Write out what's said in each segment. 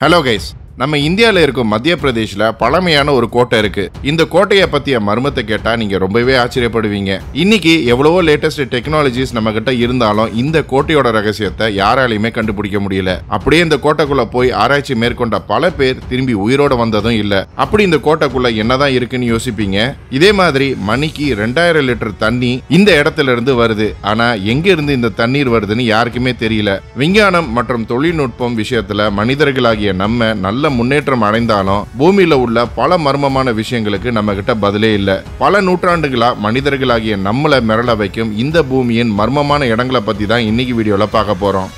Hello guys, நம்ம இந்தியாவில் இருக்கும் மத்திய பிரதேஷ்ல பழமையான ஒரு கோட்டை இருக்கு. இந்த கோட்டையை பத்திய மர்மத்தை கேட்டா நீங்க ரொம்பவே ஆச்சரியப்படுவீங்க. இன்னைக்கு எவ்வளவோ லேட்டஸ்ட் டெக்னாலஜிஸ் நம்ம கிட்ட இருந்தாலும் இந்த கோட்டையோட ரகசியத்தை யாராலையுமே கண்டுபிடிக்க முடியல. அப்படியே இந்த கோட்டைக்குள்ள போய் ஆராய்ச்சி மேற்கொண்ட பல பேர் திரும்பி உயிரோட வந்ததும் இல்ல. அப்படி இந்த கோட்டைக்குள்ள என்னதான் இருக்குன்னு யோசிப்பீங்க. இதே மாதிரி மணிக்கு 2000 லிட்டர் தண்ணி இந்த இடத்துல இருந்து வருது. ஆனா எங்க இருந்து இந்த தண்ணீர் வருதுன்னு யாருக்குமே தெரியல. விஞ்ஞானம் மற்றும் தொழில்நுட்பம் விஷயத்துல மனிதர்களாகிய நம்ம நல்ல முன்னேற்றம் அடைந்தாலும் பூமியில உள்ள பல மர்மமான விஷயங்களுக்கு நம்ம கிட்ட பதிலே இல்ல. பல நூற்றாண்டுகளா மனிதர்களாகிய நம்மள மிரள வைக்கும் இந்த பூமியின் மர்மமான இடங்களை பத்தி தான் இன்னைக்கு வீடியோல பார்க்க போறோம்.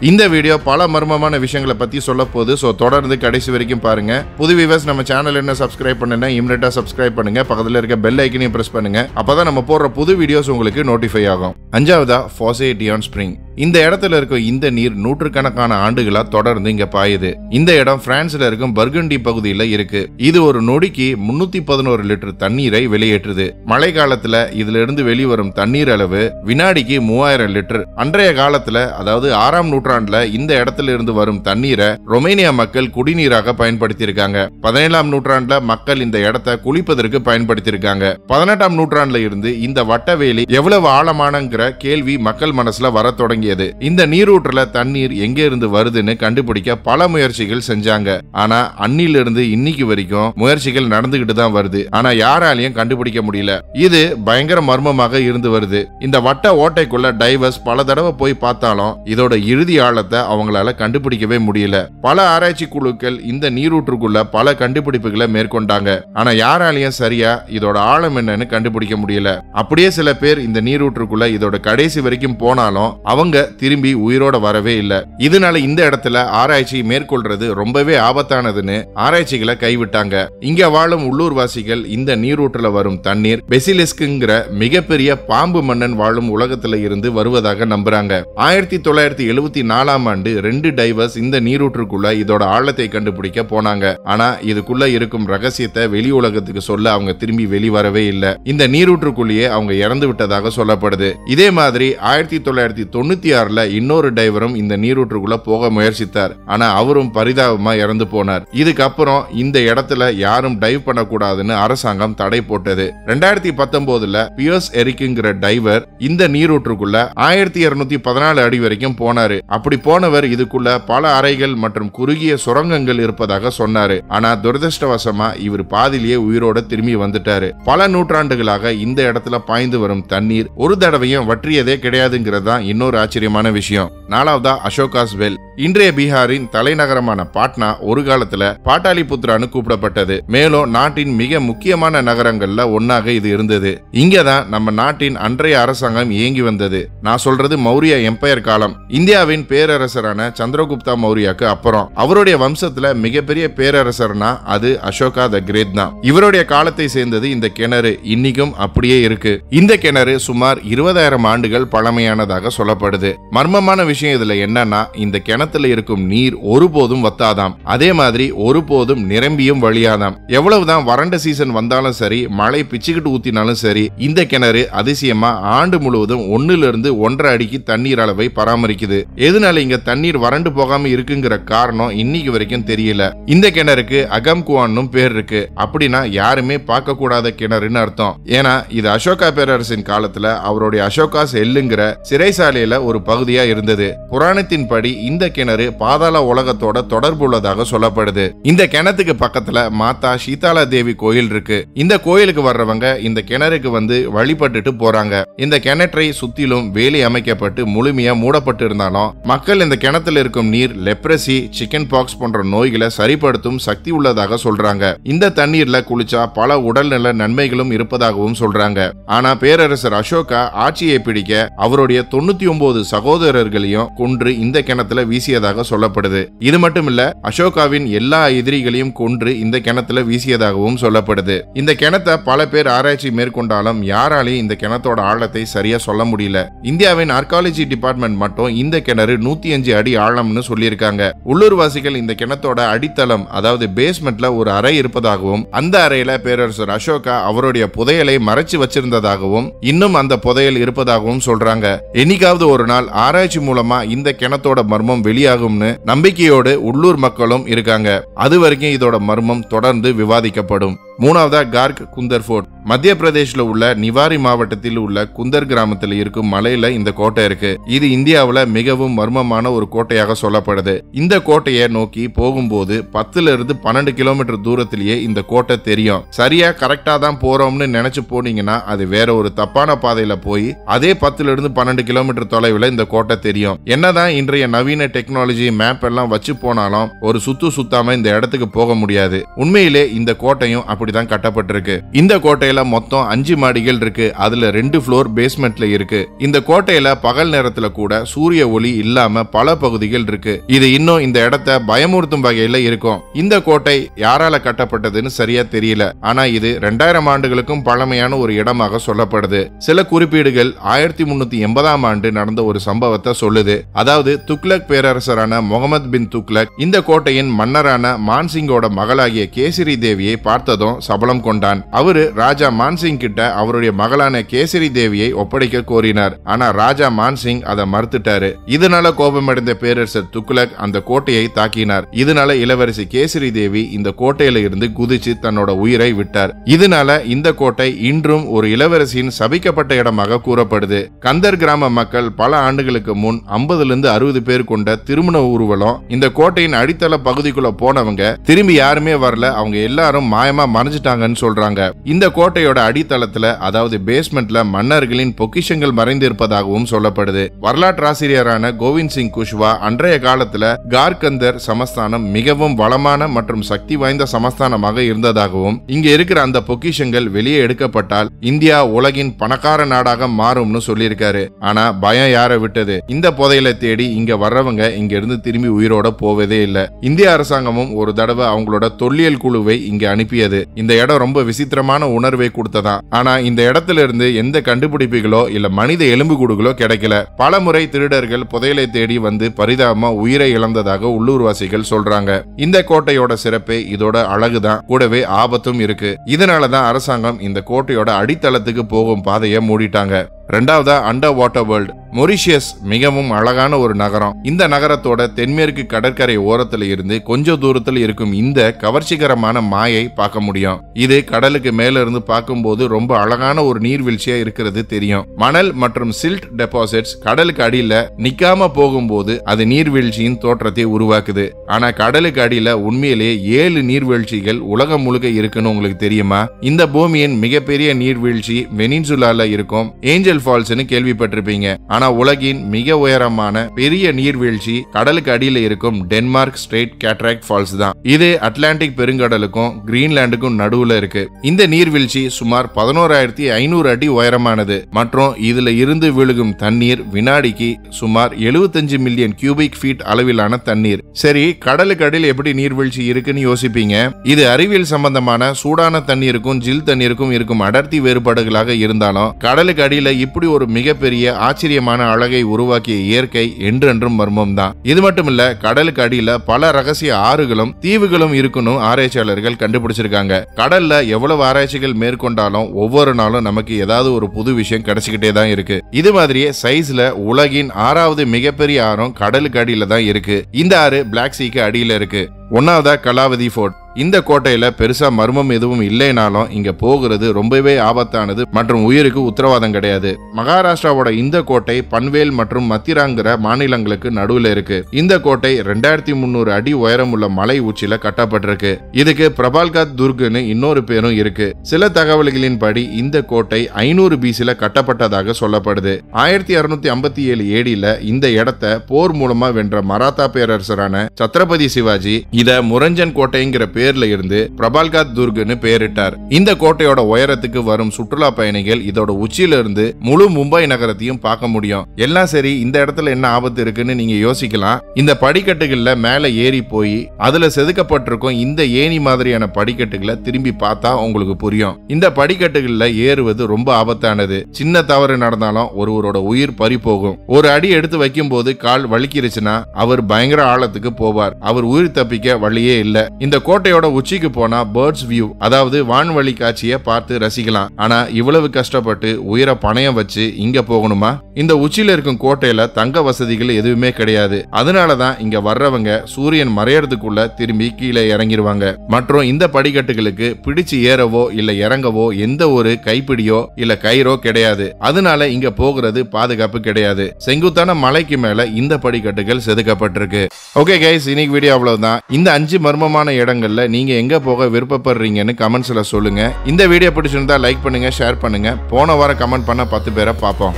இந்த வீடியோ பல மர்மமான விஷயங்களை பத்தி சொல்ல போகுது. ஸோ தொடர்ந்து கடைசி வரைக்கும் பாருங்க. புது வியூவர்ஸ் நம்ம சேனல் என்ன சப்ஸ்கிரைப் பண்ணுன்னா இமிடியேட்டா சப்ஸ்கிரைப் பண்ணுங்க. பக்கத்தில் இருக்க பெல் ஐக்கனையும் பிரஸ் பண்ணுங்க. அப்பதான் நம்ம போடுற புது வீடியோஸ் உங்களுக்கு நோட்டிஃபை ஆகும். அஞ்சாவதா ஃபாசே டியான் ஸ்பிரிங். இந்த இடத்துல இருக்கும் இந்த நீர் நூற்றுக்கணக்கான ஆண்டுகளா தொடர்ந்து இங்க பாயுது. இந்த இடம் பிரான்ஸ்ல இருக்கும் பர்கண்டி பகுதியில இருக்கு. இது ஒரு நொடிக்கு 311 லிட்டர் தண்ணீரை வெளியேற்றுது. மழை காலத்துல இதுல இருந்து வெளிவரும் தண்ணீர் அளவு வினாடிக்கு 3000 லிட்டர். அன்றைய காலத்துல, அதாவது 6ஆம் நூற்றாண்டுல இந்த இடத்துல இருந்து வரும் தண்ணீரை ரொமேனியா மக்கள் குடிநீராக பயன்படுத்தி இருக்காங்க. 17ஆம் நூற்றாண்டுல மக்கள் இந்த இடத்தை குளிப்பதற்கு பயன்படுத்தி இருக்காங்க. 18ஆம் நூற்றாண்டுல இருந்து இந்த வட்டவேலி எவ்வளவு ஆழமானங்கிற கேள்வி மக்கள் மனசுல வர தொடங்கி. இந்த நீரூற்றுல தண்ணீர் எங்க இருந்து வருதுன்னு கண்டுபிடிக்க பல முயற்சிகள் செஞ்சாங்க. ஆனா அன்னிலிருந்து இன்னைக்கு வரைக்கும் முயற்சிகள் நடந்துகிட்டு தான் வருது. ஆனா யாராலையும் கண்டுபிடிக்க முடியல. இது பயங்கர மர்மமாக இருந்து வருது. இந்த வட்ட ஓட்டைக்குள்ள டைவர்ஸ் பல தடவை போய் பார்த்தாலும் இதோட இறுதி ஆழத்தை அவங்களால கண்டுபிடிக்கவே முடியல. பல ஆராய்ச்சி குழுக்கள் இந்த நீரூற்றுக்குள்ள பல கண்டுபிடிப்புகளை மேற்கொண்டாங்க. ஆனா யாராலையும் சரியா இதோட ஆழம் என்னன்னு கண்டுபிடிக்க முடியல. அப்படியே சில பேர் இந்த நீரூற்றுக்குள்ள இதோட கடைசி வரைக்கும் போனாலும் அவங்க திரும்பி உயிரோட வரவே இல்ல. இதனால இந்த இடத்துல ஆராய்ச்சி மேற்கொள்றது ரொம்பவே ஆபத்தானதுன்னு ஆராய்ச்சிகளை கைவிட்டாங்க. இங்க வாழும் உள்ளூர்வாசிகள் இந்த நீரூற்றுல வரும் தண்ணீர் பெசிலிஸ்க்குங்கிற மிகப்பெரிய பாம்பு மன்னன் வாழும் உலகத்துல இருந்து வருவதாக நம்புறாங்க. 1974ஆம் ஆண்டு 2 டைவர்ஸ் இந்த நீரூற்றுக்குள்ள இதோட ஆழத்தை கண்டுபிடிக்க போனாங்க. ஆனா இதுக்குள்ள இருக்கும் ரகசியத்தை வெளி உலகத்துக்கு சொல்ல அவங்க திரும்பி வெளிவரவே இல்ல. இந்த நீரூற்றுக்குள்ளேயே அவங்க இறந்து விட்டதாக சொல்லப்படுது. இதே மாதிரி 1996ல இன்னொரு டைவரும் இந்த நீரூற்றுக்குள்ள போக முயற்சித்தார். ஆனா அவரும் பரிதாபமா இறந்து போனார். இதுக்கப்புறம் இந்த இடத்துல யாரும் டைவ் பண்ணக்கூடாதுன்னு அரசாங்கம் தடை போட்டது. 2019ல பியர்ஸ் எரிக்குங்கிற டைவர் இந்த நீரூற்றுக்குள்ள 1214 அடி வரைக்கும் போனாரு. அப்படி போனவர் இதுக்குள்ள பல அறைகள் மற்றும் குறுகிய சுரங்கங்கள் இருப்பதாக சொன்னாரு. ஆனா துரதிருஷ்டவசமா இவர் பாதிலேயே உயிரோட திரும்பி வந்துட்டாரு. பல நூற்றாண்டுகளாக இந்த இடத்துல பாய்ந்து வரும் தண்ணீர் ஒரு தடவையும் வற்றியதே கிடையாதுங்கிறது தான் இன்னொரு ஆச்சரியமான விஷயம். 4வதா அசோகாஸ் வெல். இன்றைய பீகாரின் தலைநகரமான பாட்னா ஒரு காலத்துல பாட்டாலிபுத்ரான்னு கூப்பிடப்பட்டது. மேலும் நாட்டின் மிக முக்கியமான நகரங்கள்ல ஒன்னாக இது இருந்தது. இங்கதான் நம்ம நாட்டின் அன்றைய அரசாங்கம் இயங்கி வந்தது. நான் சொல்றது மௌரிய எம்பையர் காலம். இந்தியாவின் பேரரசரான சந்திரகுப்தா மௌரியாக்கு அப்புறம் அவருடைய வம்சத்துல மிகப்பெரிய பேரரசர்னா அது அசோகா த கிரேட் தான். இவருடைய காலத்தை சேர்ந்தது இந்த கிணறு. இன்னைக்கும் அப்படியே இருக்கு. இந்த கிணறு சுமார் 20,000 ஆண்டுகள் பழமையானதாக சொல்லப்படுது. மர்மமான விஷயம் இதுல என்னன்னா, இந்த கிணத்துல இருக்கும் நீர் ஒருபோதும் வத்தாதாம். அதே மாதிரி ஒருபோதும் நிரம்பியும் வழியாதாம். எவ்வளவுதான் வறண்ட சீசன் வந்தாலும் சரி, மழை பிச்சுக்கிட்டு ஊத்தினாலும் சரி, இந்த கிணறு அதிசயமா ஆண்டு முழுவதும் 1 to 1.5 அடிக்கு தண்ணீர் அளவை பராமரிக்குது. எதனால இங்க தண்ணீர் வறண்டு போகாம இருக்குங்கிற காரணம் இன்னைக்கு வரைக்கும் தெரியல. இந்த கிணறுக்கு அகம்குவான்னு பேர் இருக்கு. அப்படின்னா யாருமே பார்க்க கூடாத கிணறுன்னு அர்த்தம். ஏன்னா இது அசோகா பேரரசின் காலத்துல அவருடைய அசோகாஸ் எல்லுங்கிற சிறைசாலையில ஒரு பகுதியா இருந்தது. புராணத்தின் படி இந்த கிணறு பாதாள உலகத்தோட தொடர்பு உள்ளதாக சொல்லப்படுது. இந்த கிணத்துக்கு பக்கத்துல மாதா சீதாலா தேவி கோயில் இருக்கு. இந்த கோயிலுக்கு வர்றவங்க இந்த கிணறுக்கு வந்து வழிபட்டுட்டு போறாங்க. இந்த கிணற்றை சுத்திலும் வேலி அமைக்கப்பட்டு முழுமையா மூடப்பட்டு இருந்தாலும் மக்கள் இந்த கிணத்துல இருக்கும் நீர் லெப்ரசி, சிக்கன் பாக்ஸ் போன்ற நோய்களை சரிப்படுத்தும் சக்தி உள்ளதாக சொல்றாங்க. இந்த தண்ணீர்ல குளிச்சா பல உடல்நல நன்மைகளும் இருப்பதாகவும் சொல்றாங்க. ஆனா பேரரசர் அசோகா ஆட்சியை பிடிக்க அவருடைய 99 சகோதரர்களையும் கொன்று இந்த கிணத்துல வீசியதாக சொல்லப்படுது. இது மட்டும் இல்ல, அசோகாவின் எல்லா எதிரிகளையும் கொன்று இந்த கிணத்துல வீசியதாகவும் சொல்லப்படுது. இந்த கிணத்தை பல பேர் ஆராய்ச்சி மேற்கொண்டாலும் யாராலையும் இந்த கிணத்தோட ஆழத்தை சரியா சொல்ல முடியல. இந்தியாவின் ஆர்காலஜி டிபார்ட்மெண்ட் மட்டும் இந்த கிணறு கிணறு 105 அடி ஆழம்னு சொல்லியிருக்காங்க. உள்ளூர்வாசிகள் இந்த கிணத்தோட அடித்தளம் அதாவது பேஸ்மெண்ட்ல ஒரு அறை இருப்பதாகவும் அந்த அறையில பேரரசர் அசோகா அவருடைய புதையலை மறைச்சு வச்சிருந்ததாகவும் இன்னும் அந்த புதையல் இருப்பதாகவும் சொல்றாங்க. என்னைக்காவது ஒரு நாள் ஆராய்ச்சி மூலமா இந்த கிணத்தோட மர்மம் வெளியாகும்னு நம்பிக்கையோடு உள்ளூர் மக்களும் இருக்காங்க. அது வரைக்கும் இதோட மர்மம் தொடர்ந்து விவாதிக்கப்படும். மூணாவதா கார்க் குந்தர் ஃபோர்ட். மத்திய பிரதேஷ்ல உள்ள நிவாரி மாவட்டத்தில் உள்ள குந்தர் கிராமத்தில் இருக்கும் மலையில இந்த கோட்டை இருக்கு. இது இந்தியாவுல மிகவும் மர்மமான ஒரு கோட்டையாக சொல்லப்படுது. இந்த கோட்டையை நோக்கி போகும்போது 10 இருந்து 12 கிலோமீட்டர் தூரத்திலேயே இந்த கோட்டை தெரியும். சரியா கரெக்டா தான் போறோம்னு நினைச்சு போனீங்கன்னா அது வேற ஒரு தப்பான பாதையில போய் அதே 10 இருந்து 12 கிலோமீட்டர் தொலைவில் இந்த கோட்டை தெரியும். என்னதான் இன்றைய நவீன டெக்னாலஜி மேப் எல்லாம் வச்சு போனாலும் ஒரு சுத்தாம இந்த இடத்துக்கு போக முடியாது. உண்மையிலே இந்த கோட்டையும் அப்படிதான் கட்டப்பட்டிருக்கு. இந்த கோட்டையில மொத்தம் 5 மாடிகள் இருக்கு. அதுல 2 ஃப்ளோர் பேஸ்மெண்ட்ல இருக்கு. இந்த கோட்டையில பகல் நேரத்துல கூட சூரிய ஒளி இல்லாம பல பகுதிகள் இருக்கு. இது இன்னும் இந்த இடத்தை பயமுறுத்தும் வகையில இருக்கும். இந்த கோட்டை யாரால கட்டப்பட்டதுன்னு சரியா தெரியல. ஆனா இது 2000 ஆண்டுகளுக்கும் பழமையான ஒரு இடமாக சொல்லப்படுது. சில குறிப்பீடுகள் 1380ஆம் ஆண்டு நடந்த ஒரு சம்பவத்தை சொல்லுது. அதாவது துக்ளக் பேரரசரான முகமது பின் துக்ளக் இந்த கோட்டையின் மன்னரான மான்சிங்கோட மகளாகிய கேசரி தேவியை பார்த்ததும் சபலம் கொண்டான். அவரு ராஜா மான்சிங் கிட்ட அவருடைய மகளான கேசரி தேவியை ஒப்படைக்க கோரினார். ஆனா ராஜா மான்சிங் அதை மறுத்துட்டாரு. இதனால கோபமடைந்த பேரரசர் துக்ளக் அந்த கோட்டையை தாக்கினார். இதனால இளவரசி கேசரி தேவி இந்த கோட்டையில இருந்து குதிச்சு தன்னோட உயிரை விட்டார். இதனால இந்த கோட்டை இன்றும் ஒரு இளவரசியின் சபிக்கப்பட்ட இடமாக கூறப்படுது. கந்தர் கிராம மக்கள் பல ஆண்டுகளுக்கு முன் 50-60 பேர் கொண்ட திருமண ஊர்வலம் இந்த கோட்டையின் அடித்தள பகுதிக்குள்ள போனவங்க திரும்பி யாருமே வரல. அவங்க எல்லாரும் மாயமா மறைஞ்சிட்டாங்கன்னு சொல்றாங்க. இந்த கோட்டையோட அடித்தளத்துல அதாவது பேஸ்மெண்ட்ல மன்னர்களின் பொக்கிஷங்கள் மறைந்திருப்பதாகவும் சொல்லப்படுது. வரலாற்று ஆசிரியரான கோவிந்த் சிங் குஷ்வா அன்றைய காலத்துல கார்கந்தர் சமஸ்தானம் மிகவும் வளமான மற்றும் சக்தி வாய்ந்த சமஸ்தானமாக இருந்ததாகவும் இங்க இருக்கிற அந்த பொக்கிஷங்கள் வெளியே எடுக்கப்பட்டால் இந்தியா உலகின் பணக்கார நாடாக மாறும்னு சொல்லியிருக்காரு. ஆனா பயம் யாரை விட்டது? இந்த புதையலை தேடி இங்க வர்றவங்க இங்க இருந்து திரும்பி உயிரோட போவதே இல்ல. இந்திய அரசாங்கமும் ஒரு தடவை அவங்களோட தொல்லியல் குழுவை இங்க அனுப்பியது. இந்த இடம் ரொம்ப விசித்திரமான உணர்வை கொடுத்ததா. ஆனா இந்த இடத்துல இருந்து எந்த கண்டுபிடிப்புகளோ இல்ல மனித எலும்புக்கூடுகளோ கிடைக்கல. பல முறை திருடர்கள் புதையலை தேடி வந்து பரிதாபமா உயிரை இழந்ததாக உள்ளூர்வாசிகள் சொல்றாங்க. இந்த கோட்டையோட சிறப்பே இதோட அழகுதான், கூடவே ஆபத்தும் இருக்கு. இதனாலதான் அரசாங்கம் இந்த கோட்டையோட அடித்தளத்துக்கு போகும் பாதையை மூடிட்டாங்க. ரெண்டாவதா அண்டர் வாட்டர் வேர்ல்ட். மொரிஷியஸ் மிகவும் அழகான ஒரு நகரம். இந்த நகரத்தோட தென்மேற்கு கடற்கரை ஓரத்துல இருந்து கொஞ்ச தூரத்துல இருக்கும் இந்த கவர்ச்சிகரமான மாயை பார்க்க முடியும். இது கடலுக்கு மேல இருந்து பார்க்கும்போது ரொம்ப அழகான ஒரு நீர்வீழ்ச்சியா இருக்கிறது தெரியும். மணல் மற்றும் சில்ட் டெபாசிட்ஸ் கடலுக்கு அடியில நிக்காம போகும்போது அது நீர்வீழ்ச்சியின் தோற்றத்தை உருவாக்குது. ஆனா கடலுக்கு அடியில உண்மையிலேயே 7 நீர்வீழ்ச்சிகள் உலகம் முழுக்க இருக்குன்னு உங்களுக்கு தெரியுமா? இந்த பூமியின் மிகப்பெரிய நீர்வீழ்ச்சி வெனின்சுலால இருக்கும் ஏஞ்சல் ஃபால்ஸ்னு கேள்விப்பட்டிருப்பீங்க. ஆனா உலகின் மிக உயரமான பெரிய நீர்வீழ்ச்சி கடலுக்கு அடியில இருக்கும் டென்மார்க் ஸ்ட்ரெயிட் கேட்ராக்ட் ஃபால்ஸ் தான். இது அட்லாண்டிக் பெருங்கடலுக்கும் கிரீன்லாண்டுக்கும் நடுவுல இருக்கு. இந்த நீர்வீழ்ச்சி சுமார் 11,500 அடி உயரமானது மற்றும் இதுல இருந்து விழுகும் தண்ணீர் வினாடிக்கு சுமார் 75 மில்லியன் கியூபிக் ஃபீட் அளவிலான தண்ணீர். சரி, கடலுக்கு அடியில் எப்படி நீர்வீழ்ச்சி இருக்குன்னு யோசிப்பீங்க. இது அறிவியல் சம்பந்தமான சூடான தண்ணீருக்கும் ஜில் தண்ணீருக்கும் இருக்கும் அடர்த்தி வேறுபாடுகளாக இருந்தாலும் கடலுக்கு அடியில இப்படி ஒரு மிகப்பெரிய ஆச்சரியமான அழகை உருவாக்கிய இயற்கை என்றென்றும் மர்மம் தான். இது மட்டும் இல்ல, கடலுக்கு அடியில பல ரகசிய ஆறுகளும் தீவுகளும் இருக்குன்னு ஆராய்ச்சியாளர்கள் கண்டுபிடிச்சிருக்காங்க. கடல்ல எவ்வளவு ஆராய்ச்சிகள் மேற்கொண்டாலும் ஒவ்வொரு நாளும் நமக்கு ஏதாவது ஒரு புது விஷயம் கிடைச்சிக்கிட்டே தான் இருக்கு. இது மாதிரியே சைஸ்ல உலகின் 6வது மிகப்பெரிய ஆறும் கடலுக்கு அடியில தான் இருக்கு. இந்த ஆறு பிளாக் சீக்கு அடியில இருக்கு. 1ஆவதா கலாவதி ஃபோர்ட். இந்த கோட்டையில பெருசா மர்மம் எதுவும் இல்லைனாலும் இங்க போகிறது ரொம்பவே ஆபத்தானது மற்றும் உயிருக்கு உத்தரவாதம் கிடையாது. மகாராஷ்டிராவோட இந்த கோட்டை பன்வேல் மற்றும் மத்திராங்கிற மாநிலங்களுக்கு நடுவுல இருக்கு. இந்த கோட்டை 2300 அடி உயரம் உள்ள மலை உச்சியில கட்டப்பட்டிருக்கு. இதுக்கு பிரபால்காத் துர்க்னு இன்னொரு பேரும் இருக்கு. சில தகவல்களின் படி இந்த கோட்டை 500 BCல கட்டப்பட்டதாக சொல்லப்படுது. 1657 ADல இந்த இடத்தை போர் மூலமா வென்ற மராத்தா பேரரசரான சத்ரபதி சிவாஜி இத முரஞ்சன் கோட்டைங்கிற பேர்ல இருந்து பிரபால்காத் துர்க்னு பேரிட்டார். இந்த கோட்டையோட உயரத்துக்கு வரும் சுற்றுலா பயணிகள் இதோட உச்சியில இருந்து முழு மும்பை நகரத்தையும் பார்க்க முடியும். எல்லாம் சரி, இந்த இடத்துல என்ன ஆபத்து இருக்குன்னு நீங்க யோசிக்கலாம். இந்த படிக்கட்டுகள்ல மேல ஏறி போய் அதுல செதுக்கப்பட்டிருக்கும் இந்த ஏணி மாதிரியான படிக்கட்டுகளை திரும்பி பார்த்தா உங்களுக்கு புரியும். இந்த படிக்கட்டுகள்ல ஏறுவது ரொம்ப ஆபத்தானது. சின்ன தவறு நடந்தாலும் ஒருவரோட உயிர் பறி போகும். ஒரு அடி எடுத்து வைக்கும் போது கால் வலிக்கிருச்சுன்னா அவர் பயங்கர ஆழத்துக்கு போவார். அவர் உயிர் தப்பிக்க வழியே இல்ல. இந்த கோட்டையோட உச்சிக்கு போனா பேர்ட்ஸ் வியூ, அதாவது வான்வழி காட்சியை பார்த்து ரசிக்கலாம். ஆனா இவ்வளவு கஷ்டப்பட்டு உயிரை பணயம் வச்சு இங்க போகணுமா? இந்த உச்சியில இருக்கும் கோட்டையில தங்க வசதிகள் எதுவுமே கிடையாது. அதனாலதான் இங்க வர்றவங்க சூரியன் மறையறதுக்குள்ள திரும்பி கீழே இறங்கிடுவாங்க. மற்றும் இந்த படிக்கட்டுகளுக்கு பிடிச்சு ஏறவோ இல்ல இறங்கவோ எந்த ஒரு கைப்பிடியோ இல்ல கயிறோ கிடையாது. அதனால இங்க போகிறது பாதுகாப்பு கிடையாது. செங்குத்தான மலைக்கு மேல இந்த படிக்கட்டுகள் செதுக்கப்பட்டிருக்கு. ஓகே கைஸ், இன்னைக்கு வீடியோ அவ்வளவுதான். இந்த 5 மர்மமான இடங்கள்ல நீங்க எங்க போக விருப்பப்படுறீங்கன்னு கமெண்ட்ஸ்ல சொல்லுங்க. இந்த வீடியோ பிடிச்சிருந்தா லைக் பண்ணுங்க, ஷேர் பண்ணுங்க. போன வாரம் கமெண்ட் பண்ண 10 பேரை பார்ப்போம்.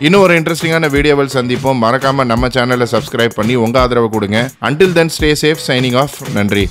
இன்னும் ஒரு இன்ட்ரெஸ்டிங்கான வீடியோவில் சந்திப்போம். மறக்காம நம்ம சேனலை சப்ஸ்கிரைப் பண்ணி உங்க ஆதரவு கொடுங்க. Until then, stay safe. Signing off. நன்றி.